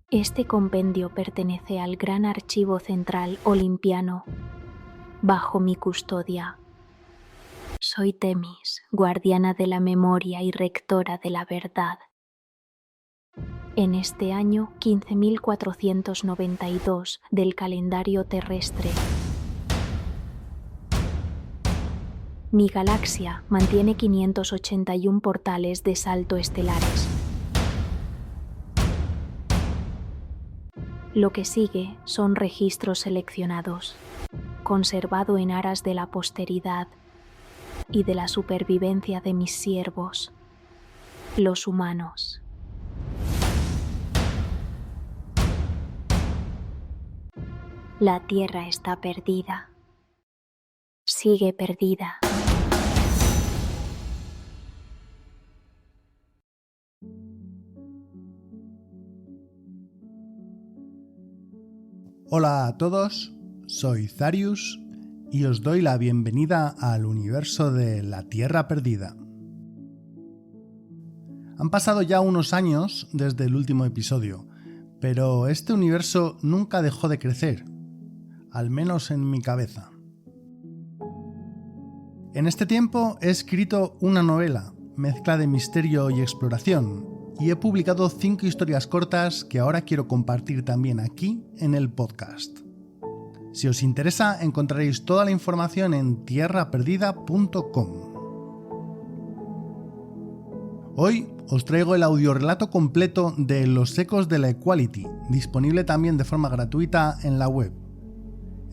Este compendio pertenece al Gran Archivo Central Olimpiano, bajo mi custodia. Soy Temis, guardiana de la memoria y rectora de la verdad. En este año 15.492 del calendario terrestre, mi galaxia mantiene 581 portales de salto estelares. Lo que sigue son registros seleccionados, conservado en aras de la posteridad y de la supervivencia de mis siervos, los humanos. La Tierra está perdida. Sigue perdida. Hola a todos, soy Zarius y os doy la bienvenida al universo de La Tierra Perdida. Han pasado ya unos años desde el último episodio, pero este universo nunca dejó de crecer, al menos en mi cabeza. En este tiempo he escrito una novela, mezcla de misterio y exploración, y he publicado 5 historias cortas que ahora quiero compartir también aquí en el podcast. Si os interesa, encontraréis toda la información en tierraperdida.com. Hoy os traigo el audiorelato completo de Los Ecos de la Equality, disponible también de forma gratuita en la web.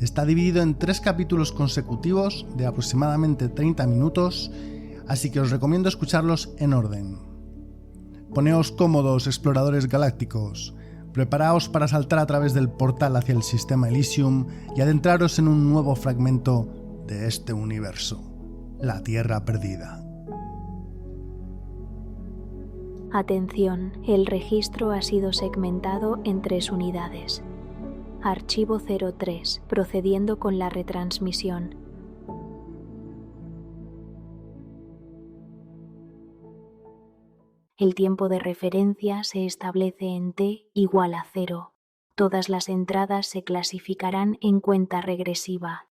Está dividido en 3 capítulos consecutivos de aproximadamente 30 minutos, así que os recomiendo escucharlos en orden. Poneos cómodos, exploradores galácticos. Preparaos para saltar a través del portal hacia el sistema Elysium y adentraros en un nuevo fragmento de este universo, la Tierra Perdida. Atención, el registro ha sido segmentado en 3 unidades. Archivo 03, procediendo con la retransmisión. El tiempo de referencia se establece en t igual a 0. Todas las entradas se clasificarán en cuenta regresiva.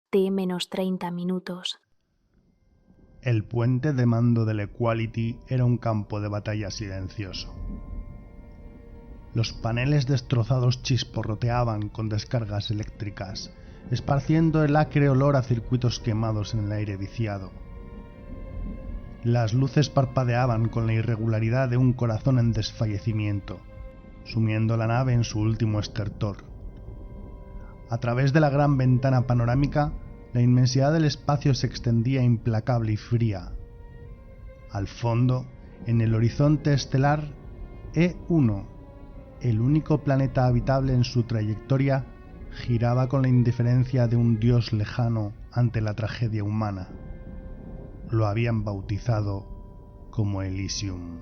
T menos 30 minutos. El puente de mando del Equality era un campo de batalla silencioso. Los paneles destrozados chisporroteaban con descargas eléctricas, esparciendo el acre olor a circuitos quemados en el aire viciado. Las luces parpadeaban con la irregularidad de un corazón en desfallecimiento, sumiendo la nave en su último estertor. A través de la gran ventana panorámica, la inmensidad del espacio se extendía implacable y fría. Al fondo, en el horizonte estelar, E1, el único planeta habitable en su trayectoria, giraba con la indiferencia de un dios lejano ante la tragedia humana. Lo habían bautizado como Elysium.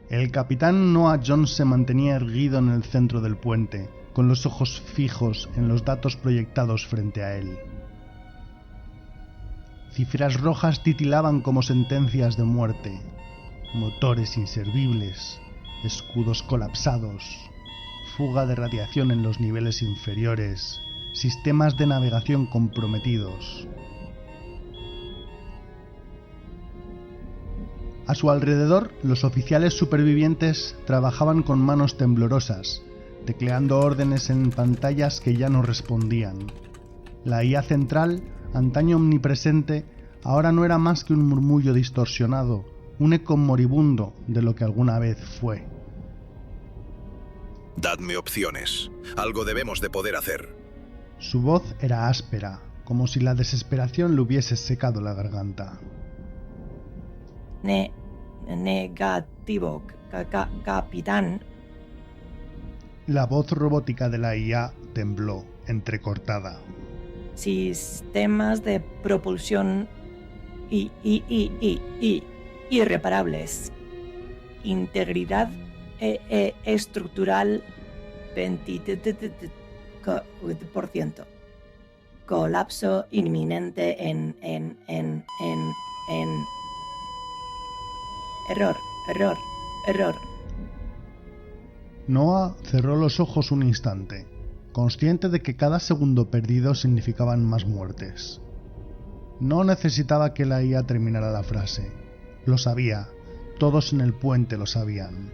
El capitán Noah Jones se mantenía erguido en el centro del puente, con los ojos fijos en los datos proyectados frente a él. Cifras rojas titilaban como sentencias de muerte, motores inservibles, escudos colapsados, fuga de radiación en los niveles inferiores, sistemas de navegación comprometidos. A su alrededor, los oficiales supervivientes trabajaban con manos temblorosas, tecleando órdenes en pantallas que ya no respondían. La IA central, antaño omnipresente, ahora no era más que un murmullo distorsionado, un eco moribundo de lo que alguna vez fue. Dadme opciones. Algo debemos de poder hacer. Su voz era áspera, como si la desesperación le hubiese secado la garganta. Negativo, capitán. La voz robótica de la IA tembló, entrecortada. Sistemas de propulsión irreparables. Integridad estructural 20%. Colapso inminente en Error, error, error. Noah cerró los ojos un instante, consciente de que cada segundo perdido significaban más muertes. No necesitaba que la IA terminara la frase. Lo sabía, todos en el puente lo sabían.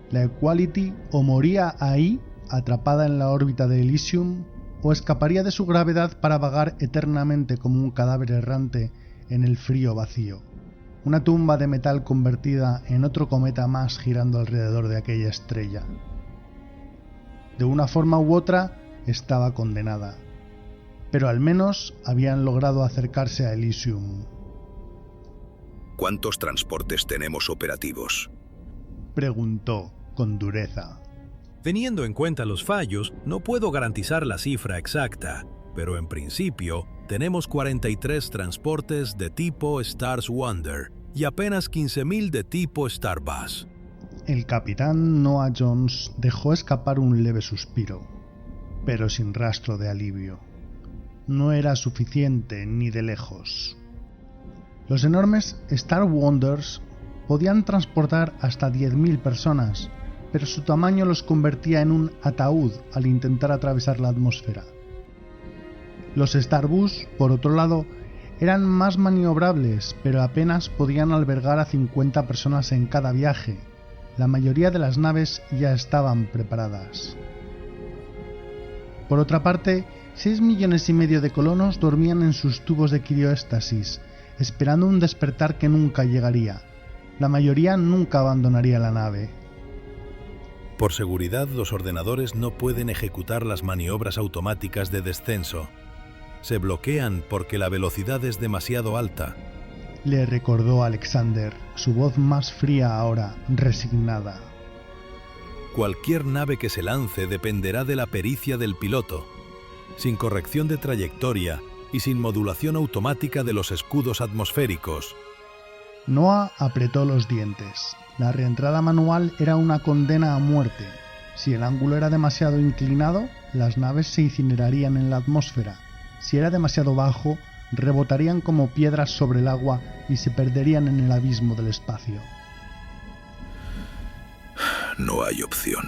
La Equality o moría ahí, atrapada en la órbita de Elysium, o escaparía de su gravedad para vagar eternamente como un cadáver errante en el frío vacío. Una tumba de metal convertida en otro cometa más girando alrededor de aquella estrella. De una forma u otra, estaba condenada. Pero al menos habían logrado acercarse a Elysium. ¿Cuántos transportes tenemos operativos? Preguntó con dureza. Teniendo en cuenta los fallos, no puedo garantizar la cifra exacta, pero en principio tenemos 43 transportes de tipo Stars Wonder y apenas 15.000 de tipo Starbus. El capitán Noah Jones dejó escapar un leve suspiro, pero sin rastro de alivio. No era suficiente ni de lejos. Los enormes Star Wonders podían transportar hasta 10.000 personas, pero su tamaño los convertía en un ataúd al intentar atravesar la atmósfera. Los Starbus, por otro lado, eran más maniobrables, pero apenas podían albergar a 50 personas en cada viaje. La mayoría de las naves ya estaban preparadas. Por otra parte, 6,5 millones de colonos dormían en sus tubos de crioéstasis, esperando un despertar que nunca llegaría. La mayoría nunca abandonaría la nave. Por seguridad, los ordenadores no pueden ejecutar las maniobras automáticas de descenso. Se bloquean porque la velocidad es demasiado alta. Le recordó Alexander, su voz más fría ahora, resignada. Cualquier nave que se lance dependerá de la pericia del piloto. Sin corrección de trayectoria y sin modulación automática de los escudos atmosféricos. Noah apretó los dientes. La reentrada manual era una condena a muerte. Si el ángulo era demasiado inclinado, las naves se incinerarían en la atmósfera. Si era demasiado bajo, rebotarían como piedras sobre el agua y se perderían en el abismo del espacio. No hay opción.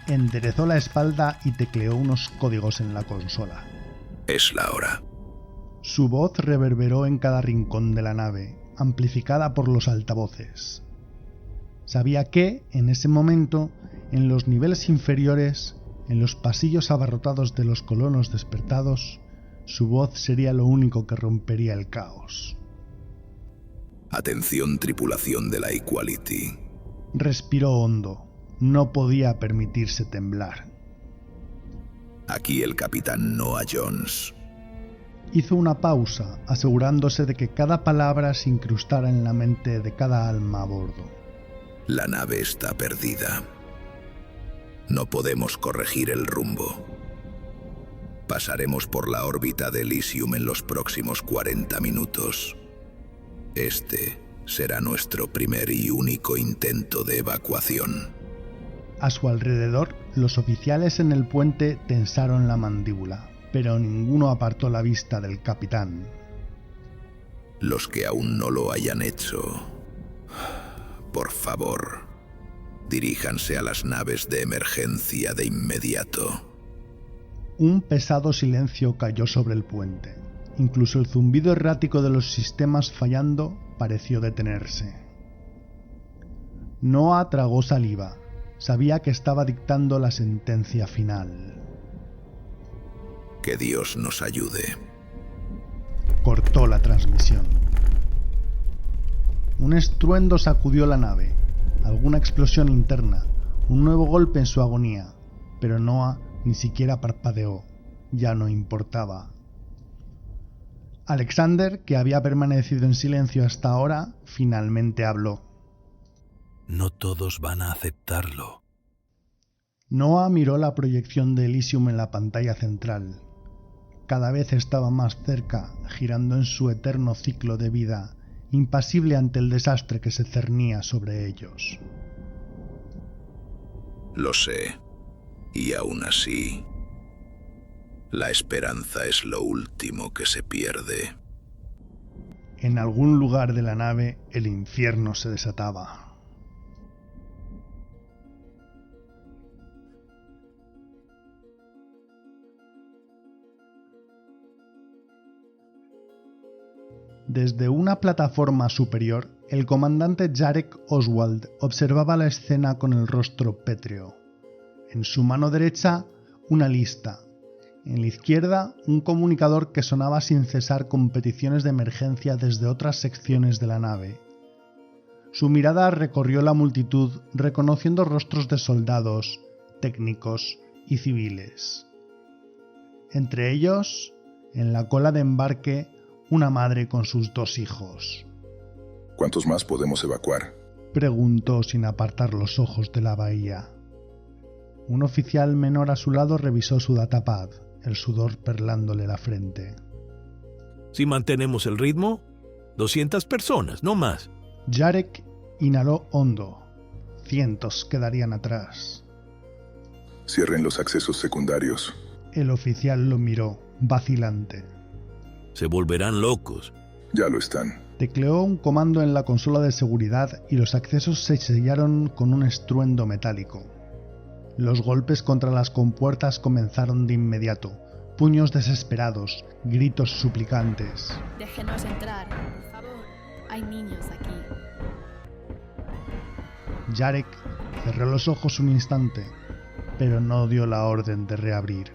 Enderezó la espalda y tecleó unos códigos en la consola. Es la hora. Su voz reverberó en cada rincón de la nave, amplificada por los altavoces. Sabía que, en ese momento, en los niveles inferiores, en los pasillos abarrotados de los colonos despertados, su voz sería lo único que rompería el caos. Atención, tripulación de la Equality. Respiró hondo. No podía permitirse temblar. Aquí el capitán Noah Jones. Hizo una pausa, asegurándose de que cada palabra se incrustara en la mente de cada alma a bordo. La nave está perdida. No podemos corregir el rumbo. Pasaremos por la órbita de Elysium en los próximos 40 minutos. Este será nuestro primer y único intento de evacuación. A su alrededor, los oficiales en el puente tensaron la mandíbula, pero ninguno apartó la vista del capitán. Los que aún no lo hayan hecho, por favor, diríjanse a las naves de emergencia de inmediato. Un pesado silencio cayó sobre el puente. Incluso el zumbido errático de los sistemas fallando pareció detenerse. Noah tragó saliva. Sabía que estaba dictando la sentencia final. Que Dios nos ayude. Cortó la transmisión. Un estruendo sacudió la nave. Alguna explosión interna. Un nuevo golpe en su agonía. Pero Noah ni siquiera parpadeó. Ya no importaba. Alexander, que había permanecido en silencio hasta ahora, finalmente habló. No todos van a aceptarlo. Noah miró la proyección de Elysium en la pantalla central. Cada vez estaba más cerca, girando en su eterno ciclo de vida, impasible ante el desastre que se cernía sobre ellos. Lo sé, y aún así, la esperanza es lo último que se pierde. En algún lugar de la nave el infierno se desataba. Desde una plataforma superior, el comandante Jarek Oswald observaba la escena con el rostro pétreo. En su mano derecha, una lista. En la izquierda, un comunicador que sonaba sin cesar con peticiones de emergencia desde otras secciones de la nave. Su mirada recorrió la multitud reconociendo rostros de soldados, técnicos y civiles. Entre ellos, en la cola de embarque, una madre con sus 2 hijos. ¿Cuántos más podemos evacuar? Preguntó sin apartar los ojos de la bahía. Un oficial menor a su lado revisó su datapad, el sudor perlándole la frente. Si mantenemos el ritmo, 200 personas, no más. Jarek inhaló hondo. Cientos quedarían atrás. Cierren los accesos secundarios. El oficial lo miró, vacilante. Se volverán locos. Ya lo están. Tecleó un comando en la consola de seguridad y los accesos se sellaron con un estruendo metálico. Los golpes contra las compuertas comenzaron de inmediato. Puños desesperados, gritos suplicantes. Déjenos entrar, por favor. Hay niños aquí. Jarek cerró los ojos un instante, pero no dio la orden de reabrir.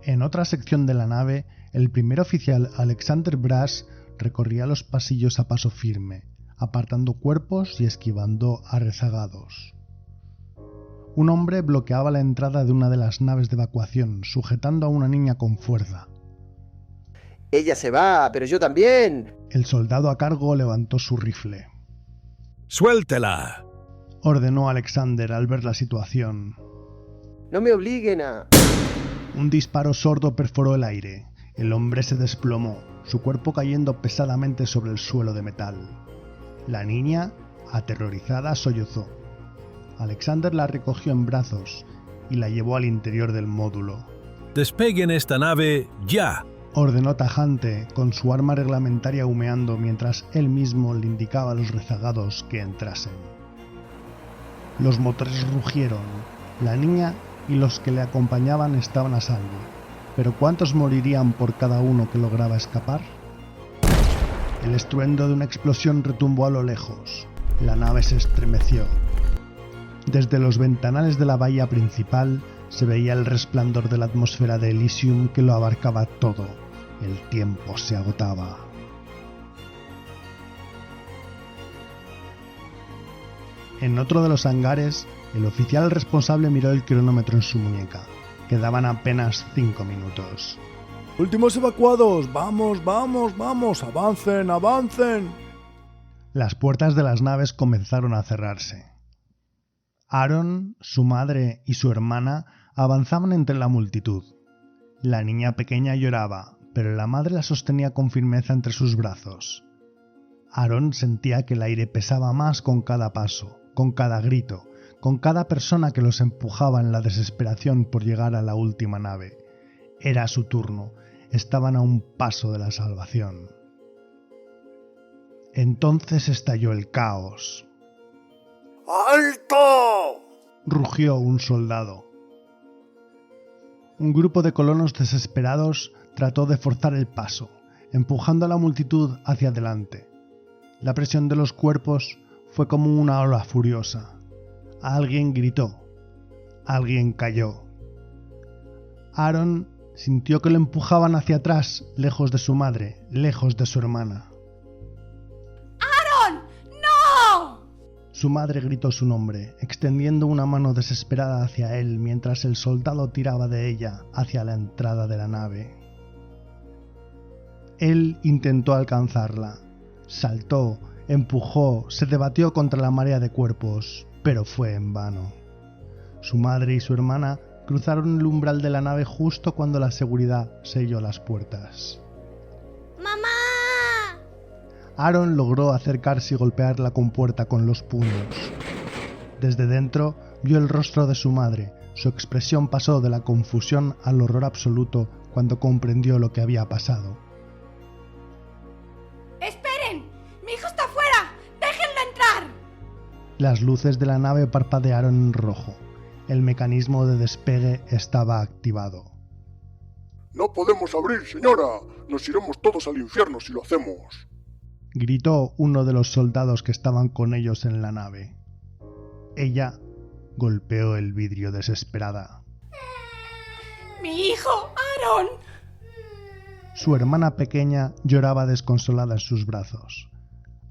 En otra sección de la nave, el primer oficial Alexander Brass recorría los pasillos a paso firme, apartando cuerpos y esquivando a rezagados. Un hombre bloqueaba la entrada de una de las naves de evacuación, sujetando a una niña con fuerza. Ella se va, pero yo también. El soldado a cargo levantó su rifle. ¡Suéltela!, ordenó Alexander al ver la situación. No me obliguen a... Un disparo sordo perforó el aire. El hombre se desplomó, su cuerpo cayendo pesadamente sobre el suelo de metal. La niña, aterrorizada, sollozó. Alexander la recogió en brazos y la llevó al interior del módulo. ¡Despeguen esta nave ya!, ordenó tajante, con su arma reglamentaria humeando mientras él mismo le indicaba a los rezagados que entrasen. Los motores rugieron. La niña y los que le acompañaban estaban a salvo, pero ¿cuántos morirían por cada uno que lograba escapar? El estruendo de una explosión retumbó a lo lejos. La nave se estremeció. Desde los ventanales de la bahía principal se veía el resplandor de la atmósfera de Elysium que lo abarcaba todo. El tiempo se agotaba. En otro de los hangares, el oficial responsable miró el cronómetro en su muñeca. Quedaban apenas 5 minutos. ¡Últimos evacuados! ¡Vamos, vamos, vamos! ¡Avancen, avancen! Las puertas de las naves comenzaron a cerrarse. Aaron, su madre y su hermana avanzaban entre la multitud. La niña pequeña lloraba, pero la madre la sostenía con firmeza entre sus brazos. Aaron sentía que el aire pesaba más con cada paso, con cada grito, con cada persona que los empujaba en la desesperación por llegar a la última nave. Era su turno, estaban a un paso de la salvación. Entonces estalló el caos. ¡Alto!, rugió un soldado. Un grupo de colonos desesperados trató de forzar el paso, empujando a la multitud hacia adelante. La presión de los cuerpos fue como una ola furiosa. Alguien gritó. Alguien cayó. Aaron sintió que lo empujaban hacia atrás, lejos de su madre, lejos de su hermana. ¡Aaron! ¡No! Su madre gritó su nombre, extendiendo una mano desesperada hacia él mientras el soldado tiraba de ella hacia la entrada de la nave. Él intentó alcanzarla. Saltó, empujó, se debatió contra la marea de cuerpos, pero fue en vano. Su madre y su hermana cruzaron el umbral de la nave justo cuando la seguridad selló las puertas. ¡Mamá! Aaron logró acercarse y golpear la compuerta con los puños. Desde dentro vio el rostro de su madre. Su expresión pasó de la confusión al horror absoluto cuando comprendió lo que había pasado. ¡Esperen! ¡Mi hijo está fuera! ¡Déjenlo entrar! Las luces de la nave parpadearon en rojo. El mecanismo de despegue estaba activado. No podemos abrir, señora. Nos iremos todos al infierno si lo hacemos. Gritó uno de los soldados que estaban con ellos en la nave. Ella golpeó el vidrio desesperada. ¡Mi hijo, Aaron! Su hermana pequeña lloraba desconsolada en sus brazos.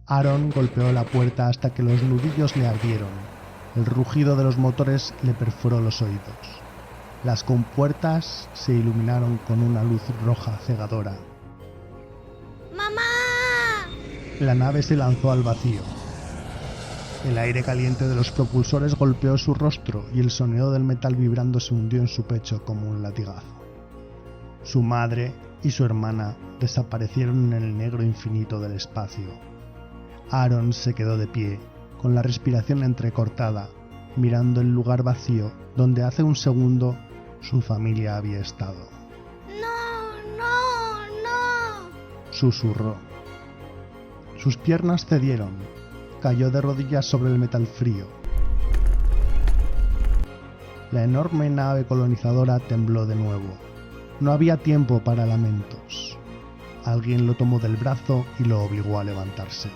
Aaron golpeó la puerta hasta que los nudillos le ardieron. El rugido de los motores le perforó los oídos. Las compuertas se iluminaron con una luz roja cegadora. ¡Mamá! La nave se lanzó al vacío. El aire caliente de los propulsores golpeó su rostro y el sonido del metal vibrando se hundió en su pecho como un latigazo. Su madre y su hermana desaparecieron en el negro infinito del espacio. Aaron se quedó de pie, con la respiración entrecortada, mirando el lugar vacío donde hace un segundo su familia había estado. No. Susurró. Sus piernas cedieron. Cayó de rodillas sobre el metal frío. La enorme nave colonizadora tembló de nuevo. No había tiempo para lamentos. Alguien lo tomó del brazo y lo obligó a levantarse.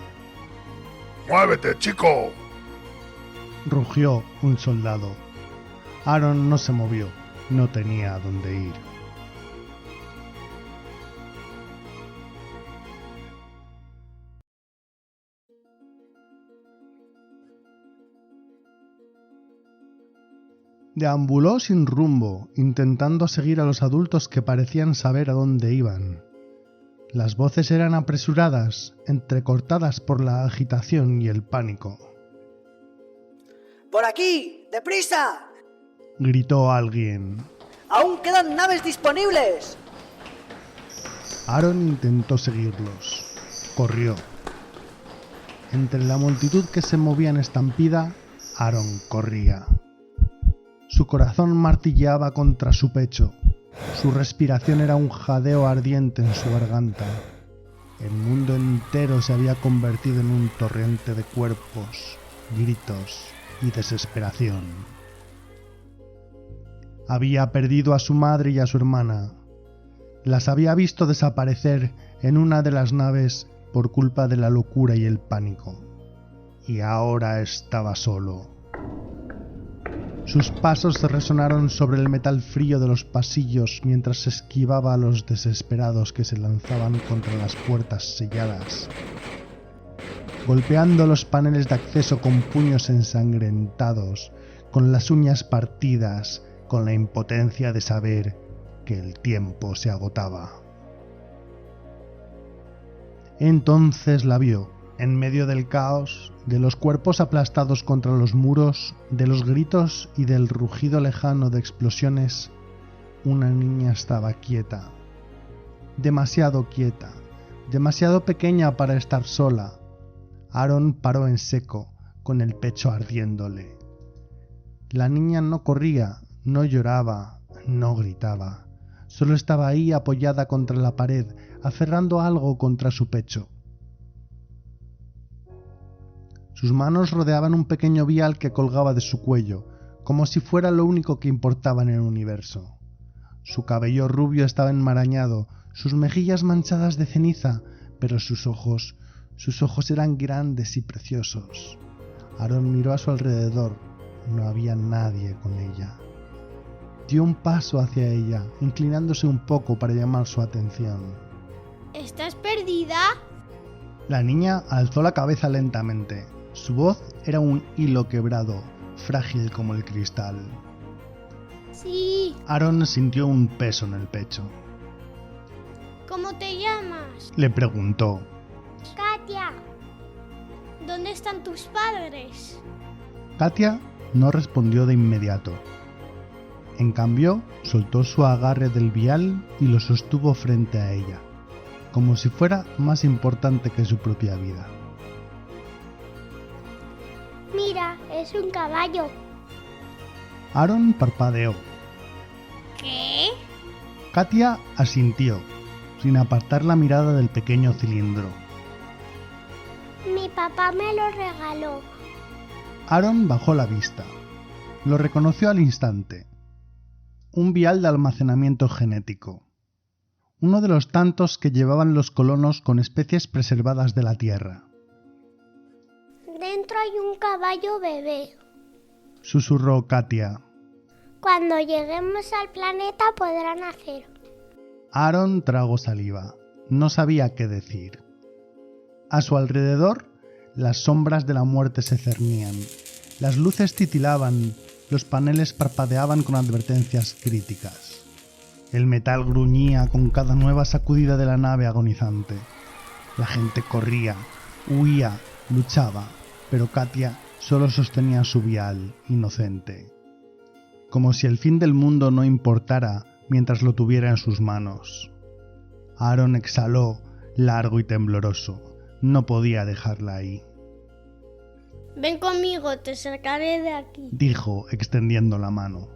¡Muévete, chico! Rugió un soldado. Aaron no se movió. No tenía a dónde ir. Deambuló sin rumbo, intentando seguir a los adultos que parecían saber a dónde iban. Las voces eran apresuradas, entrecortadas por la agitación y el pánico. ¡Por aquí! ¡Deprisa! Gritó alguien. ¡Aún quedan naves disponibles! Aaron intentó seguirlos. Corrió. Entre la multitud que se movía en estampida, Aaron corría. Su corazón martilleaba contra su pecho. Su respiración era un jadeo ardiente en su garganta. El mundo entero se había convertido en un torrente de cuerpos, gritos y desesperación. Había perdido a su madre y a su hermana. Las había visto desaparecer en una de las naves por culpa de la locura y el pánico. Y ahora estaba solo. Sus pasos resonaron sobre el metal frío de los pasillos mientras esquivaba a los desesperados que se lanzaban contra las puertas selladas, golpeando los paneles de acceso con puños ensangrentados, con las uñas partidas, con la impotencia de saber que el tiempo se agotaba. Entonces la vio. En medio del caos, de los cuerpos aplastados contra los muros, de los gritos y del rugido lejano de explosiones, una niña estaba quieta. Demasiado quieta, demasiado pequeña para estar sola. Aaron paró en seco, con el pecho ardiéndole. La niña no corría, no lloraba, no gritaba. Solo estaba ahí apoyada contra la pared, aferrando algo contra su pecho. Sus manos rodeaban un pequeño vial que colgaba de su cuello, como si fuera lo único que importaba en el universo. Su cabello rubio estaba enmarañado, sus mejillas manchadas de ceniza, pero sus ojos eran grandes y preciosos. Aaron miró a su alrededor. No había nadie con ella. Dio un paso hacia ella, inclinándose un poco para llamar su atención. ¿Estás perdida? La niña alzó la cabeza lentamente. Su voz era un hilo quebrado, frágil como el cristal. Sí. Aaron sintió un peso en el pecho. ¿Cómo te llamas? Le preguntó. Katia. ¿Dónde están tus padres? Katia no respondió de inmediato. En cambio, soltó su agarre del vial y lo sostuvo frente a ella, como si fuera más importante que su propia vida. Mira, Es un caballo. Aaron parpadeó. ¿Qué? Katia asintió, sin apartar la mirada del pequeño cilindro. Mi papá me lo regaló. Aaron bajó la vista. Lo reconoció al instante. Un vial de almacenamiento genético. Uno de los tantos que llevaban los colonos con especies preservadas de la Tierra. Dentro hay un caballo bebé. Susurró Katia. Cuando lleguemos al planeta podrá nacer. Aaron tragó saliva. No sabía qué decir. A su alrededor, las sombras de la muerte se cernían. Las luces titilaban, los paneles parpadeaban con advertencias críticas. El metal gruñía con cada nueva sacudida de la nave agonizante. La gente corría, huía, luchaba, pero Katia solo sostenía su vial, inocente. Como si el fin del mundo no importara mientras lo tuviera en sus manos. Aaron exhaló, largo y tembloroso. No podía dejarla ahí. Ven conmigo, te sacaré de aquí, dijo, extendiendo la mano.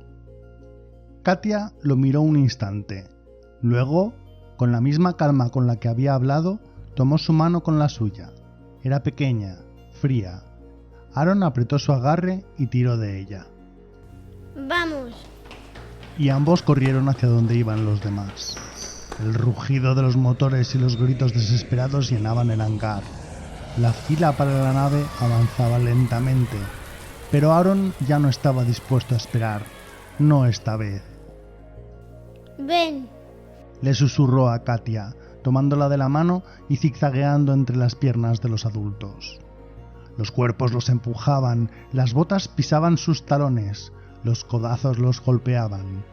Katia lo miró un instante. Luego, con la misma calma con la que había hablado, tomó su mano con la suya. Era pequeña, fría. Aaron apretó su agarre y tiró de ella. Vamos. Y ambos corrieron hacia donde iban los demás. El rugido de los motores y los gritos desesperados llenaban el hangar. La fila para la nave avanzaba lentamente, pero Aaron ya no estaba dispuesto a esperar. No esta vez. Ven, le susurró a Katia, tomándola de la mano y zigzagueando entre las piernas de los adultos. Los cuerpos los empujaban, las botas pisaban sus talones, los codazos los golpeaban,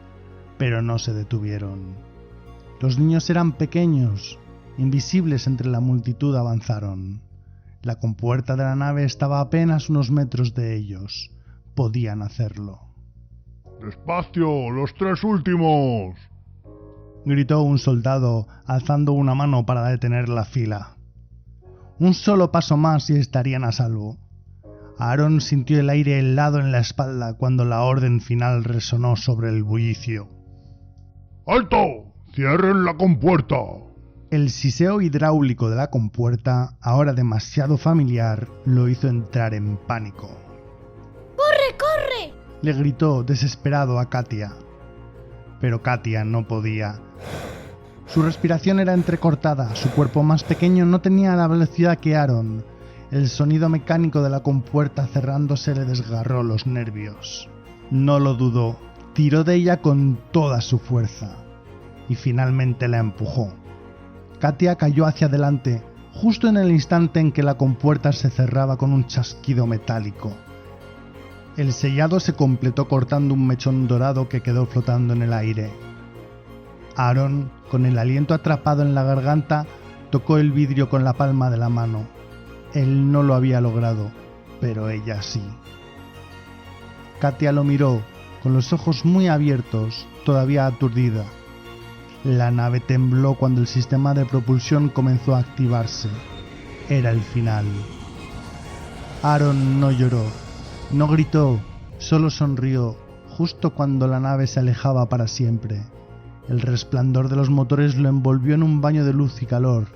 pero no se detuvieron. Los niños eran pequeños, invisibles entre la multitud avanzaron. La compuerta de la nave estaba a apenas unos metros de ellos. Podían hacerlo. ¡Despacio, los 3 últimos! Gritó un soldado, alzando una mano para detener la fila. Un solo paso más y estarían a salvo. Aaron sintió el aire helado en la espalda cuando la orden final resonó sobre el bullicio. ¡Alto! ¡Cierren la compuerta! El siseo hidráulico de la compuerta, ahora demasiado familiar, lo hizo entrar en pánico. ¡Corre, corre! Le gritó desesperado a Katia. Pero Katia no podía. Su respiración era entrecortada, su cuerpo más pequeño no tenía la velocidad que Aaron. El sonido mecánico de la compuerta cerrándose le desgarró los nervios. No lo dudó, tiró de ella con toda su fuerza y finalmente la empujó. Katia cayó hacia adelante, justo en el instante en que la compuerta se cerraba con un chasquido metálico. El sellado se completó cortando un mechón dorado que quedó flotando en el aire. Aaron, con el aliento atrapado en la garganta, tocó el vidrio con la palma de la mano. Él no lo había logrado, pero ella sí. Katia lo miró, con los ojos muy abiertos, todavía aturdida. La nave tembló cuando el sistema de propulsión comenzó a activarse. Era el final. Aaron no lloró, no gritó, solo sonrió, justo cuando la nave se alejaba para siempre. El resplandor de los motores lo envolvió en un baño de luz y calor,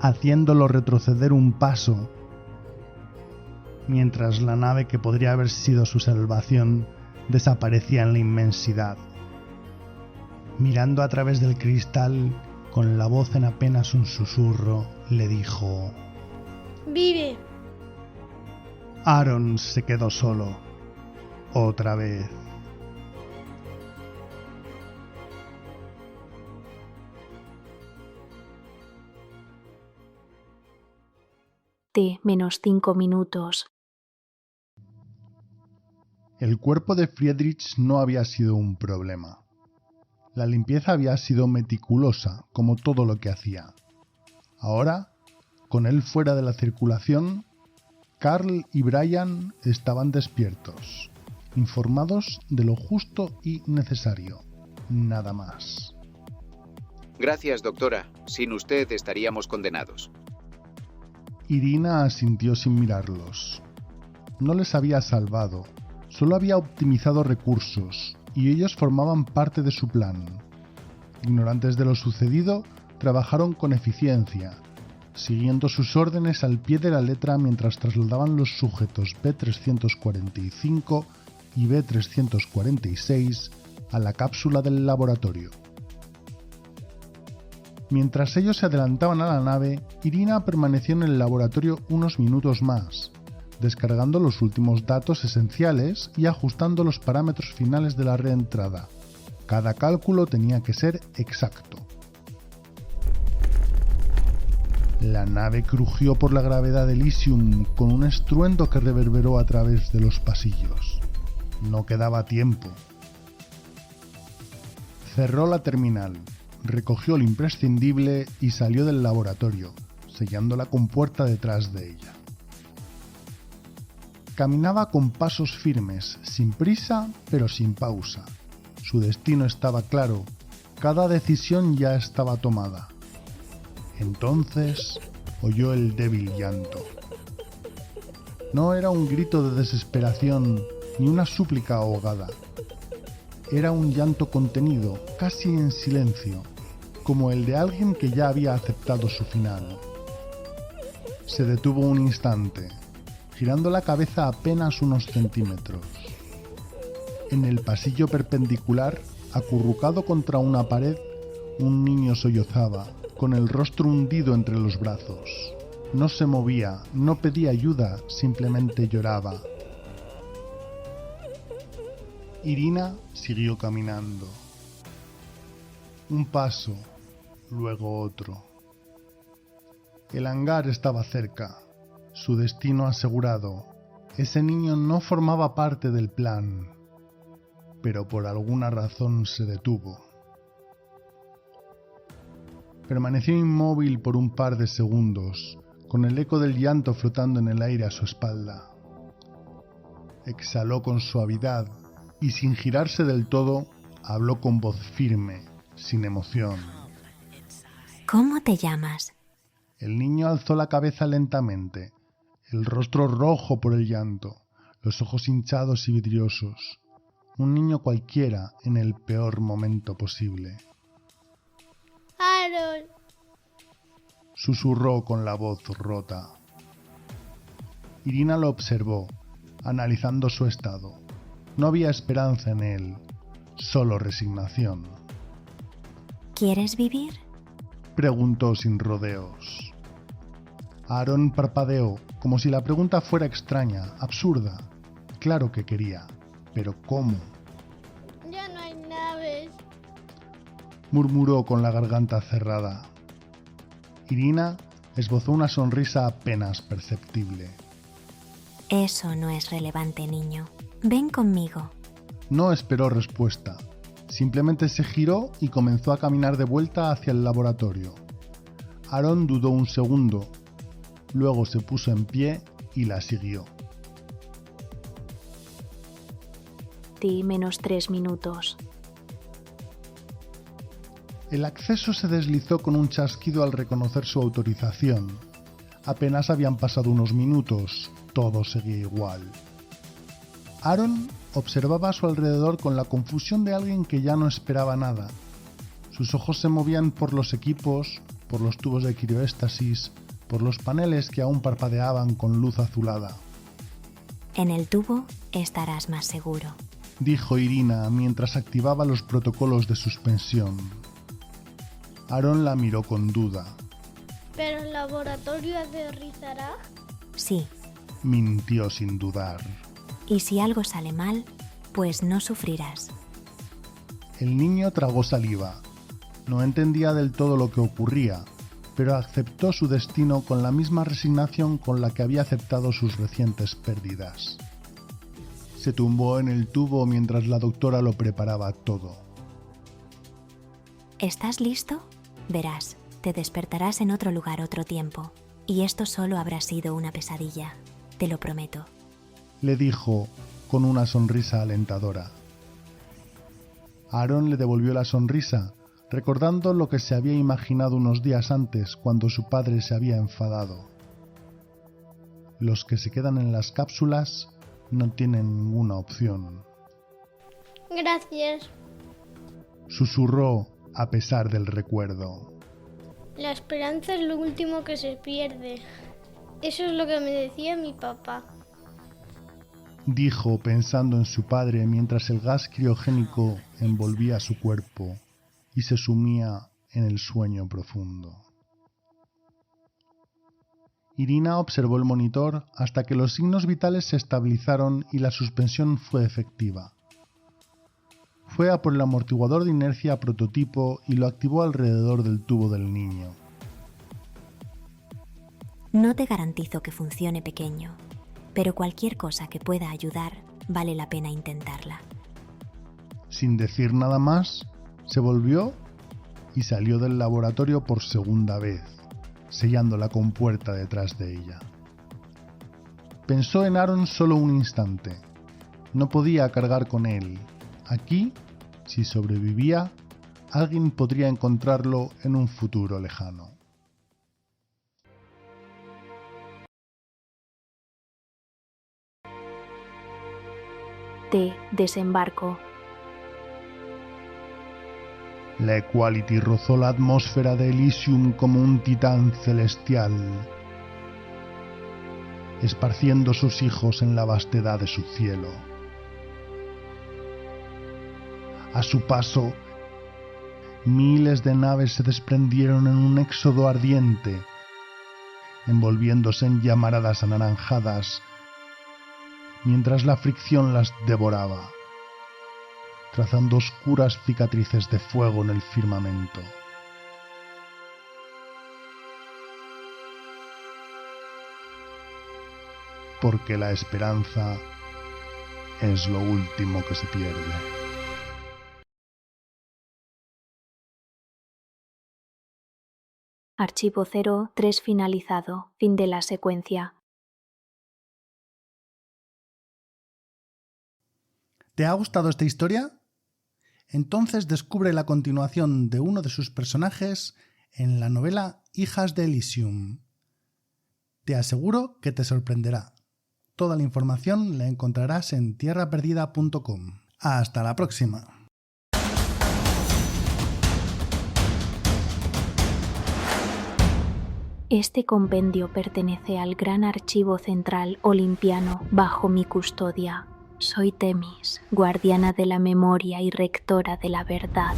haciéndolo retroceder un paso, mientras la nave que podría haber sido su salvación desaparecía en la inmensidad. Mirando a través del cristal, con la voz en apenas un susurro, le dijo: ¡Vive! Aaron se quedó solo, otra vez. T-5 minutos. El cuerpo de Friedrich no había sido un problema. La limpieza había sido meticulosa, como todo lo que hacía. Ahora, con él fuera de la circulación, Carl y Brian estaban despiertos, informados de lo justo y necesario, nada más. Gracias, doctora. Sin usted estaríamos condenados. Irina asintió sin mirarlos. no les había salvado, solo había optimizado recursos, y ellos formaban parte de su plan. Ignorantes de lo sucedido, trabajaron con eficiencia, siguiendo sus órdenes al pie de la letra mientras trasladaban los sujetos B-345 y B-346 a la cápsula del laboratorio. Mientras ellos se adelantaban a la nave, Irina permaneció en el laboratorio unos minutos más, descargando los últimos datos esenciales y ajustando los parámetros finales de la reentrada. Cada cálculo tenía que ser exacto. La nave crujió por la gravedad de Elysium con un estruendo que reverberó a través de los pasillos. No quedaba tiempo. Cerró la terminal, recogió lo imprescindible y salió del laboratorio, sellando la compuerta detrás de ella. Caminaba con pasos firmes, sin prisa, pero sin pausa. Su destino estaba claro, cada decisión ya estaba tomada. Entonces oyó el débil llanto. No era un grito de desesperación ni una súplica ahogada. Era un llanto contenido, casi en silencio, como el de alguien que ya había aceptado su final. Se detuvo un instante, girando la cabeza apenas unos centímetros. En el pasillo perpendicular, acurrucado contra una pared, un niño sollozaba, con el rostro hundido entre los brazos. No se movía, no pedía ayuda, simplemente lloraba. Irina siguió caminando. Un paso, luego otro. El hangar estaba cerca, su destino asegurado. Ese niño no formaba parte del plan, pero por alguna razón se detuvo. Permaneció inmóvil por un par de segundos, con el eco del llanto flotando en el aire a su espalda. Exhaló con suavidad y, sin girarse del todo, habló con voz firme, sin emoción. ¿Cómo te llamas? El niño alzó la cabeza lentamente, el rostro rojo por el llanto, los ojos hinchados y vidriosos. Un niño cualquiera en el peor momento posible. Aaron. Susurró con la voz rota. Irina lo observó, analizando su estado. No había esperanza en él, solo resignación. ¿Quieres vivir? Preguntó sin rodeos. Aaron parpadeó, como si la pregunta fuera extraña, absurda. Claro que quería, pero ¿cómo? Ya no hay naves. Murmuró con la garganta cerrada. Irina esbozó una sonrisa apenas perceptible. Eso no es relevante, niño. Ven conmigo. No esperó respuesta. Simplemente se giró y comenzó a caminar de vuelta hacia el laboratorio. Aaron dudó un segundo. Luego se puso en pie y la siguió. T-3 minutos. El acceso se deslizó con un chasquido al reconocer su autorización. Apenas habían pasado unos minutos, todo seguía igual. Aaron observaba a su alrededor con la confusión de alguien que ya no esperaba nada. Sus ojos se movían por los equipos, por los tubos de crioéstasis, por los paneles que aún parpadeaban con luz azulada. En el tubo estarás más seguro, dijo Irina mientras activaba los protocolos de suspensión. Aaron la miró con duda. ¿Pero el laboratorio aterrizará? Sí. Mintió sin dudar. Y si algo sale mal, pues no sufrirás. El niño tragó saliva. No entendía del todo lo que ocurría, pero aceptó su destino con la misma resignación con la que había aceptado sus recientes pérdidas. Se tumbó en el tubo mientras la doctora lo preparaba todo. ¿Estás listo? Verás, te despertarás en otro lugar otro tiempo, y esto solo habrá sido una pesadilla, te lo prometo. Le dijo con una sonrisa alentadora. Aaron le devolvió la sonrisa, recordando lo que se había imaginado unos días antes cuando su padre se había enfadado. Los que se quedan en las cápsulas no tienen ninguna opción. Gracias. Susurró a pesar del recuerdo. La esperanza es lo último que se pierde. Eso es lo que me decía mi papá. Dijo pensando en su padre mientras el gas criogénico envolvía su cuerpo y se sumía en el sueño profundo. Irina observó el monitor hasta que los signos vitales se estabilizaron y la suspensión fue efectiva. Fue a por el amortiguador de inercia prototipo y lo activó alrededor del tubo del niño. No te garantizo que funcione, pequeño, pero cualquier cosa que pueda ayudar vale la pena intentarla. Sin decir nada más, se volvió y salió del laboratorio por segunda vez, sellando la compuerta detrás de ella. Pensó en Aaron solo un instante. No podía cargar con él. Aquí, si sobrevivía, alguien podría encontrarlo en un futuro lejano. T. Desembarco. La Equality rozó la atmósfera de Elysium como un titán celestial, esparciendo sus hijos en la vastedad de su cielo. A su paso, miles de naves se desprendieron en un éxodo ardiente, envolviéndose en llamaradas anaranjadas, mientras la fricción las devoraba, trazando oscuras cicatrices de fuego en el firmamento. Porque la esperanza es lo último que se pierde. Archivo 03 finalizado. Fin de la secuencia. ¿Te ha gustado esta historia? Entonces descubre la continuación de uno de sus personajes en la novela Hijas de Elysium. Te aseguro que te sorprenderá. Toda la información la encontrarás en tierraperdida.com. ¡Hasta la próxima! Este compendio pertenece al Gran Archivo Central Olimpiano bajo mi custodia. Soy Temis, guardiana de la memoria y rectora de la verdad.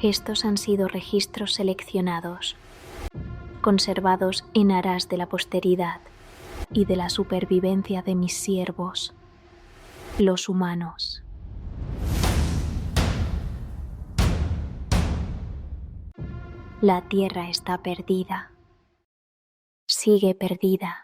Estos han sido registros seleccionados, conservados en aras de la posteridad y de la supervivencia de mis siervos, los humanos. La Tierra está perdida. Sigue perdida.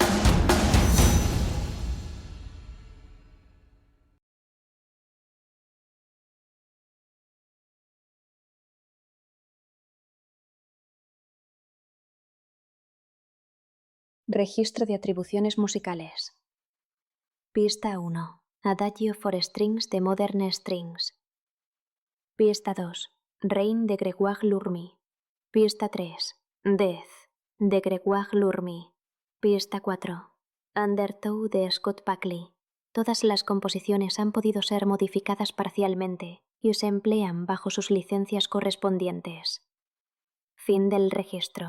Registro de atribuciones musicales. Pista 1. Adagio for Strings de Modern Strings. Pista 2. Reign de Gregoire Lurmy. Pista 3. Death de Gregoire Lurmy. Pista 4. Undertow de Scott Buckley. Todas las composiciones han podido ser modificadas parcialmente y se emplean bajo sus licencias correspondientes. Fin del registro.